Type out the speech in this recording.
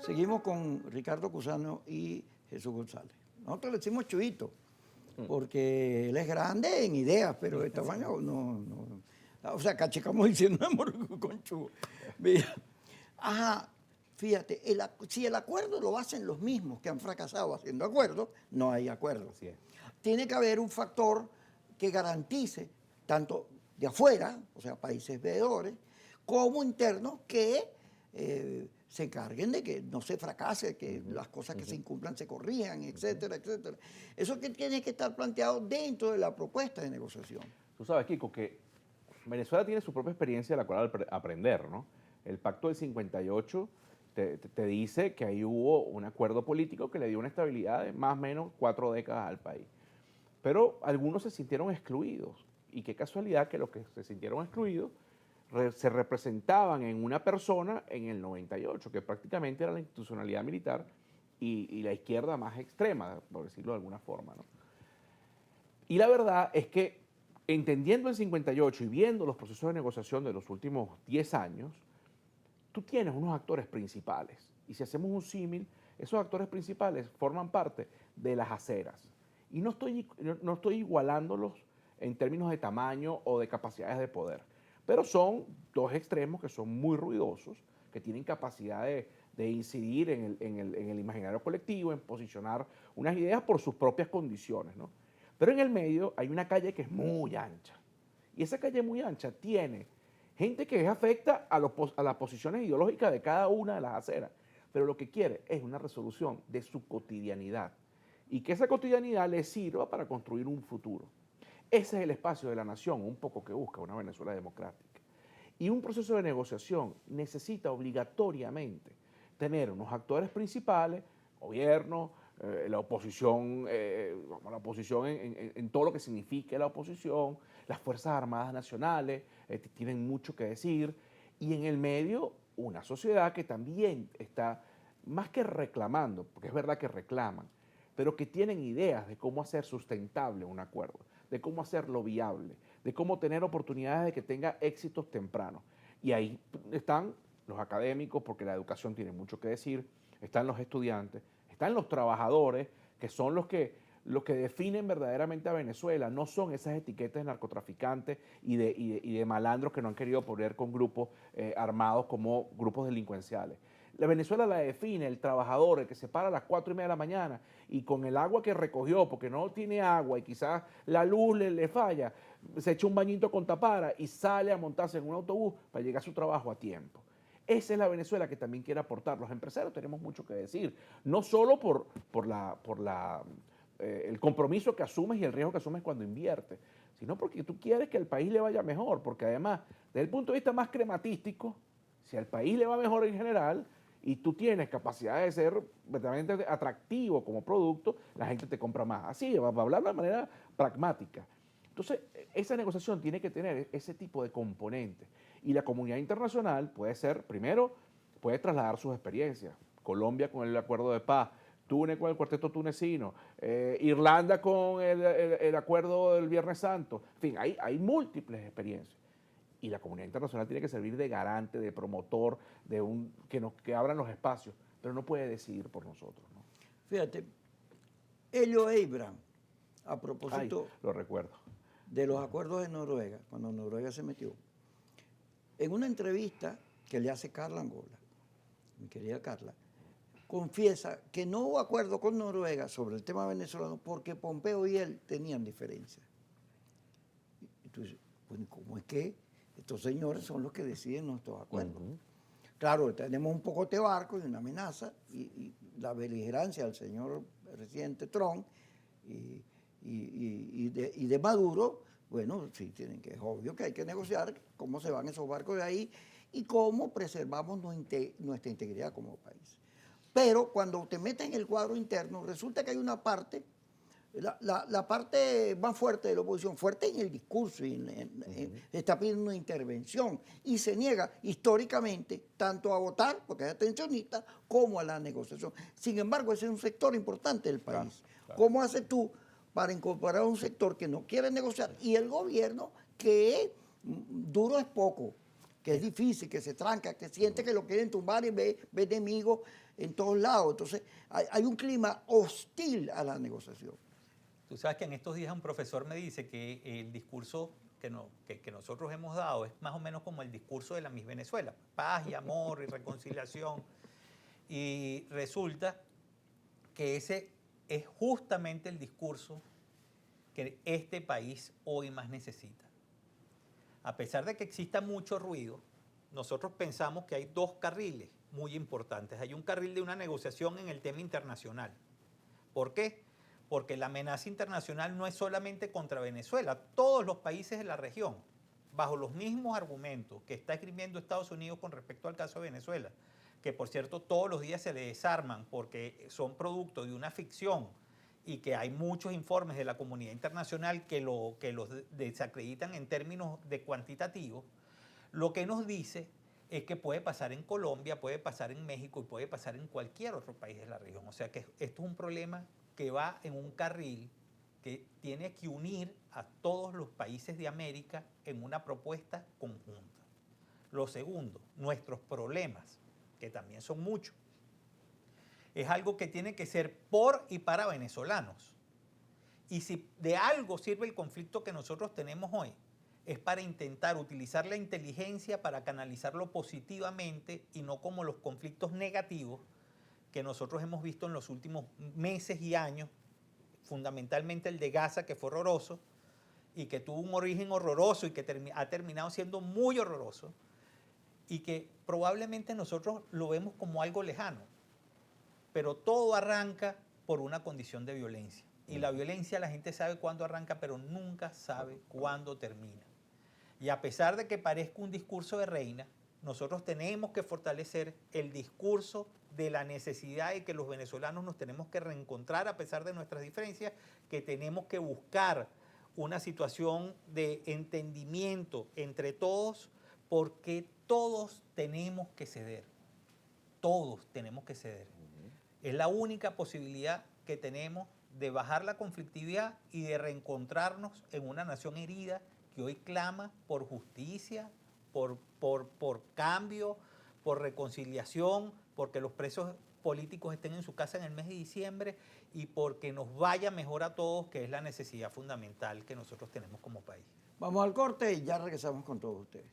Seguimos con Ricardo Cusano y Jesús González. Nosotros le decimos Chuyito, porque él es grande en ideas, pero de tamaño no. O sea, cachecamos diciendo amor con Chu. Mira, ajá, fíjate, si el acuerdo lo hacen los mismos que han fracasado haciendo acuerdos, no hay acuerdo. Así es. Tiene que haber un factor que garantice, tanto de afuera, o sea, países veedores, como internos que se encarguen de que no se fracase, que las cosas que se incumplan se corrijan, etcétera, etcétera. Eso que tiene que estar planteado dentro de la propuesta de negociación. Tú sabes, Kiko, que Venezuela tiene su propia experiencia de la cual aprender, ¿no? El Pacto del 58 te dice que ahí hubo un acuerdo político que le dio una estabilidad de más o menos 4 décadas al país. Pero algunos se sintieron excluidos. Y qué casualidad que los que se sintieron excluidos se representaban en una persona en el 98, que prácticamente era la institucionalidad militar y la izquierda más extrema, por decirlo de alguna forma, ¿no? Y la verdad es que, entendiendo el 58 y viendo los procesos de negociación de los últimos 10 años, tú tienes unos actores principales. Y si hacemos un símil, esos actores principales forman parte de las aceras. Y no estoy igualándolos en términos de tamaño o de capacidades de poder. Pero son dos extremos que son muy ruidosos, que tienen capacidad de incidir en el imaginario colectivo, en posicionar unas ideas por sus propias condiciones, ¿no? Pero en el medio hay una calle que es muy ancha. Y esa calle muy ancha tiene gente que afecta a las posiciones ideológicas de cada una de las aceras. Pero lo que quiere es una resolución de su cotidianidad. Y que esa cotidianidad le sirva para construir un futuro. Ese es el espacio de la nación, un poco que busca una Venezuela democrática. Y un proceso de negociación necesita obligatoriamente tener unos actores principales, gobierno, la oposición en todo lo que signifique la oposición, las Fuerzas Armadas Nacionales tienen mucho que decir, y en el medio una sociedad que también está más que reclamando, porque es verdad que reclaman, pero que tienen ideas de cómo hacer sustentable un acuerdo, de cómo hacerlo viable, de cómo tener oportunidades de que tenga éxitos tempranos. Y ahí están los académicos, porque la educación tiene mucho que decir, están los estudiantes, están los trabajadores, que son los que definen verdaderamente a Venezuela, no son esas etiquetas de narcotraficantes y de malandros que no han querido poner con grupos armados como grupos delincuenciales. La Venezuela la define el trabajador, el que se para a las 4:30 de la mañana y con el agua que recogió, porque no tiene agua y quizás la luz le falla, se echa un bañito con tapara y sale a montarse en un autobús para llegar a su trabajo a tiempo. Esa es la Venezuela que también quiere aportar. Los empresarios tenemos mucho que decir, no solo por el compromiso que asumes y el riesgo que asumes cuando inviertes, sino porque tú quieres que al país le vaya mejor, porque además, desde el punto de vista más crematístico, si al país le va mejor en general y tú tienes capacidad de ser verdaderamente atractivo como producto, la gente te compra más. Así, va a hablar de manera pragmática. Entonces, esa negociación tiene que tener ese tipo de componentes. Y la comunidad internacional puede ser, primero, puede trasladar sus experiencias. Colombia con el acuerdo de paz, Túnez con el cuarteto tunecino, Irlanda con el acuerdo del Viernes Santo. En fin, hay múltiples experiencias. Y la comunidad internacional tiene que servir de garante, de promotor, que abran los espacios, pero no puede decidir por nosotros, ¿no? Fíjate, Helio Abraham, a propósito Lo recuerdo. de los acuerdos de Noruega, cuando Noruega se metió, en una entrevista que le hace Carla Angola, mi querida Carla, confiesa que no hubo acuerdo con Noruega sobre el tema venezolano porque Pompeo y él tenían diferencias. Y tú dices, bueno, ¿cómo es que estos señores son los que deciden nuestros acuerdos? Claro, tenemos un poco de barco y una amenaza y la beligerancia del señor presidente Trump y de Maduro, bueno, sí, es obvio que hay que negociar cómo se van esos barcos de ahí y cómo preservamos nuestra integridad como país. Pero cuando te metes en el cuadro interno, resulta que hay una parte, la parte más fuerte de la oposición, fuerte en el discurso, está pidiendo una intervención y se niega históricamente tanto a votar, porque es atencionista, como a la negociación. Sin embargo, ese es un sector importante del país. Claro. ¿Cómo haces tú para incorporar a un sector que no quiere negociar y el gobierno que duro es poco? que es difícil, que se tranca, que siente que lo quieren tumbar y ve enemigos en todos lados. Entonces, hay un clima hostil a la negociación. Tú sabes que en estos días un profesor me dice que el discurso que nosotros hemos dado es más o menos como el discurso de la Miss Venezuela, paz y amor y reconciliación. Y resulta que ese es justamente el discurso que este país hoy más necesita. A pesar de que exista mucho ruido, nosotros pensamos que hay dos carriles muy importantes. Hay un carril de una negociación en el tema internacional. ¿Por qué? Porque la amenaza internacional no es solamente contra Venezuela, todos los países de la región, bajo los mismos argumentos que está escribiendo Estados Unidos con respecto al caso de Venezuela, que por cierto todos los días se le desarman porque son producto de una ficción y que hay muchos informes de la comunidad internacional que los desacreditan en términos de cuantitativos, lo que nos dice es que puede pasar en Colombia, puede pasar en México y puede pasar en cualquier otro país de la región. O sea que esto es un problema que va en un carril que tiene que unir a todos los países de América en una propuesta conjunta. Lo segundo, nuestros problemas, que también son muchos, es algo que tiene que ser por y para venezolanos. Y si de algo sirve el conflicto que nosotros tenemos hoy, es para intentar utilizar la inteligencia para canalizarlo positivamente y no como los conflictos negativos que nosotros hemos visto en los últimos meses y años, fundamentalmente el de Gaza, que fue horroroso y que tuvo un origen horroroso y que ha terminado siendo muy horroroso y que probablemente nosotros lo vemos como algo lejano, pero todo arranca por una condición de violencia. Y la violencia la gente sabe cuándo arranca, pero nunca sabe cuándo termina. Y a pesar de que parezca un discurso de reina, nosotros tenemos que fortalecer el discurso de la necesidad de que los venezolanos nos tenemos que reencontrar a pesar de nuestras diferencias, que tenemos que buscar una situación de entendimiento entre todos, porque todos tenemos que ceder. Todos tenemos que ceder. Es la única posibilidad que tenemos de bajar la conflictividad y de reencontrarnos en una nación herida que hoy clama por justicia, por cambio, por reconciliación, porque los presos políticos estén en su casa en el mes de diciembre y porque nos vaya mejor a todos, que es la necesidad fundamental que nosotros tenemos como país. Vamos al corte y ya regresamos con todos ustedes.